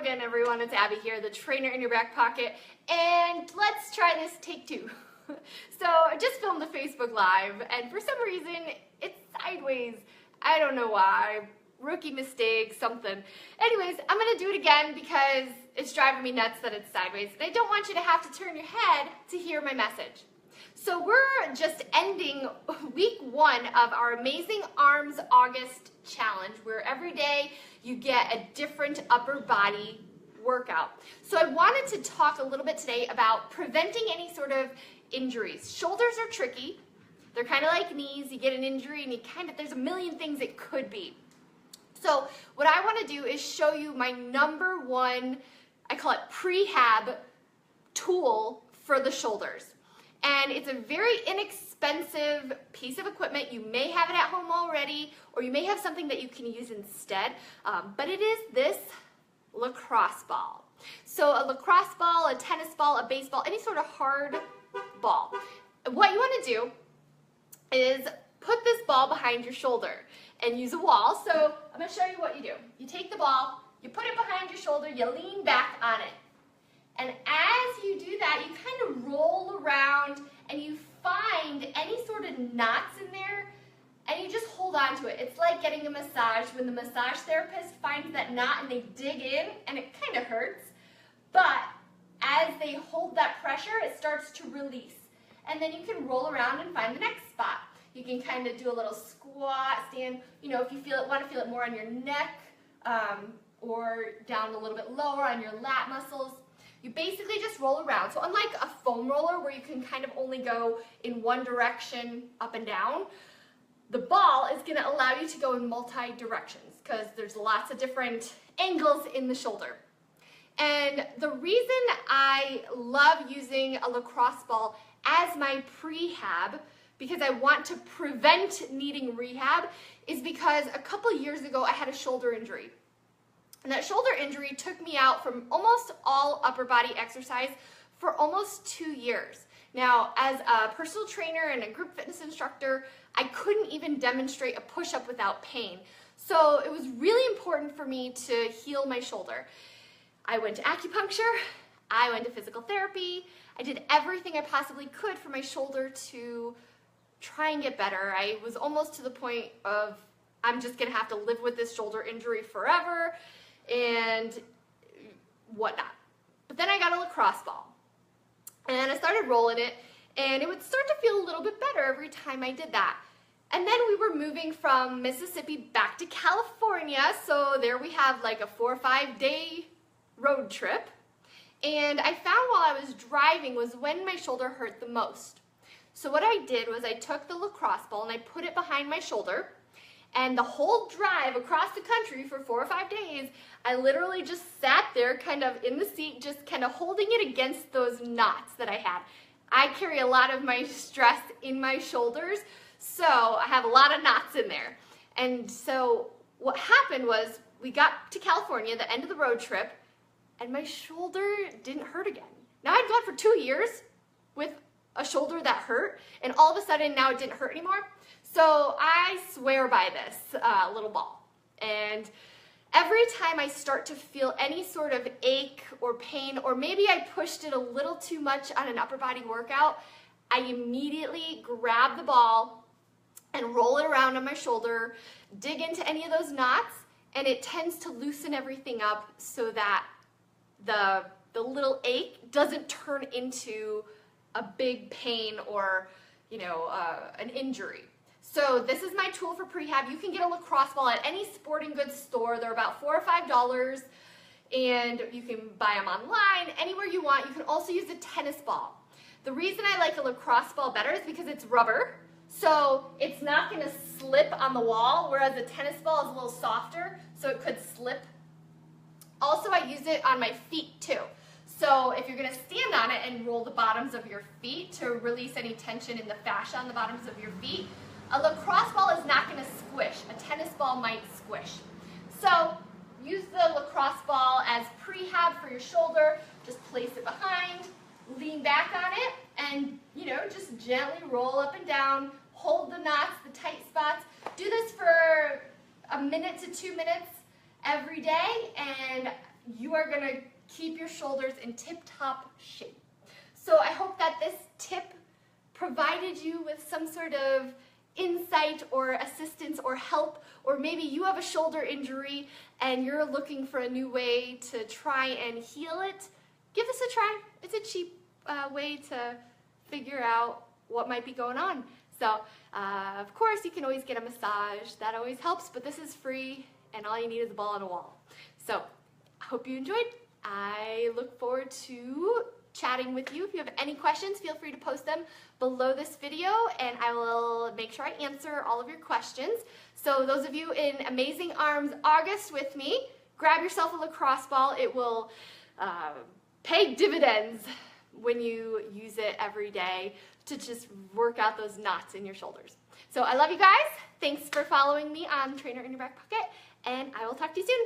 again, everyone. It's Abby here, the trainer in your back pocket, and let's try this take two. So I just filmed the Facebook Live, and for some reason, it's sideways. I don't know why. Rookie mistake, something. Anyways, I'm going to do it again because it's driving me nuts that it's sideways, and I don't want you to have to turn your head to hear my message. So we're just ending week 1 of our Amazing Arms August challenge, where every day you get a different upper body workout. So I wanted to talk a little bit today about preventing any sort of injuries. Shoulders are tricky. They're kind of like knees. You get an injury and there's a million things it could be. So what I want to do is show you my number one, I call it Pre-Hab tool for the shoulders. And it's a very inexpensive piece of equipment. You may have it at home already, or you may have something that you can use instead, but it is this lacrosse ball. So a lacrosse ball, a tennis ball, a baseball, any sort of hard ball. What you want to do is put this ball behind your shoulder and use a wall. So I'm going to show you what you do. You take the ball, you put it behind your shoulder, you lean back on it. And as you do that, you kind of roll around and you find any sort of knots in there and you just hold on to it. It's like getting a massage when the massage therapist finds that knot and they dig in and it kind of hurts. But as they hold that pressure, it starts to release. And then you can roll around and find the next spot. You can kind of do a little squat, stand, you know, if you want to feel it more on your neck or down a little bit lower on your lat muscles. You basically just roll around. So unlike a foam roller where you can kind of only go in one direction up and down, the ball is going to allow you to go in multi-directions because there's lots of different angles in the shoulder. And the reason I love using a lacrosse ball as my Pre-Hab, because I want to prevent needing rehab, is because a couple years ago I had a shoulder injury. And that shoulder injury took me out from almost all upper body exercise for almost 2 years. Now, as a personal trainer and a group fitness instructor, I couldn't even demonstrate a push-up without pain. So it was really important for me to heal my shoulder. I went to acupuncture, I went to physical therapy, I did everything I possibly could for my shoulder to try and get better. I was almost to the point of, I'm just gonna have to live with this shoulder injury forever and whatnot. But then I got a lacrosse ball and I started rolling it, and it would start to feel a little bit better every time I did that. And then we were moving from Mississippi back to California, so there we have like a 4 or 5 day road trip. And I found while I was driving was when my shoulder hurt the most. So what I did was I took the lacrosse ball and I put it behind my shoulder, and the whole drive across the country for 4 or 5 days, I literally just sat there kind of in the seat, just kind of holding it against those knots that I had. I carry a lot of my stress in my shoulders, so I have a lot of knots in there. And so what happened was we got to California, the end of the road trip, and my shoulder didn't hurt again. Now I'd gone for 2 years with a shoulder that hurt, and all of a sudden now it didn't hurt anymore. So I swear by this little ball. And every time I start to feel any sort of ache or pain, or maybe I pushed it a little too much on an upper body workout, I immediately grab the ball and roll it around on my shoulder, dig into any of those knots, and it tends to loosen everything up so that the little ache doesn't turn into a big pain or, you know, an injury. So this is my tool for Pre-Hab. You can get a lacrosse ball at any sporting goods store. They're about $4 or $5, and you can buy them online, anywhere you want. You can also use a tennis ball. The reason I like a lacrosse ball better is because it's rubber, so it's not going to slip on the wall, whereas a tennis ball is a little softer, so it could slip. Also, I use it on my feet too. So if you're going to stand on it and roll the bottoms of your feet to release any tension in the fascia on the bottoms of your feet, a lacrosse ball is not going to squish. A tennis ball might squish. So use the lacrosse ball as Pre-Hab for your shoulder. Just place it behind, lean back on it, and, you know, just gently roll up and down. Hold the knots, the tight spots. Do this for a minute to 2 minutes every day, and you are gonna keep your shoulders in tip-top shape. So I hope that this tip provided you with some sort of insight or assistance or help, or maybe you have a shoulder injury and you're looking for a new way to try and heal it. Give this a try. It's a cheap way to figure out what might be going on. So, of course, you can always get a massage. That always helps, but this is free, and all you need is a ball and a wall. So, I hope you enjoyed. I look forward to chatting with you. If you have any questions, feel free to post them below this video, and I will make sure I answer all of your questions. So, those of you in Amazing Arms August with me, grab yourself a lacrosse ball. It will pay dividends when you use it every day to just work out those knots in your shoulders. So I love you guys. Thanks for following me on Trainer in Your Back Pocket, and I will talk to you soon.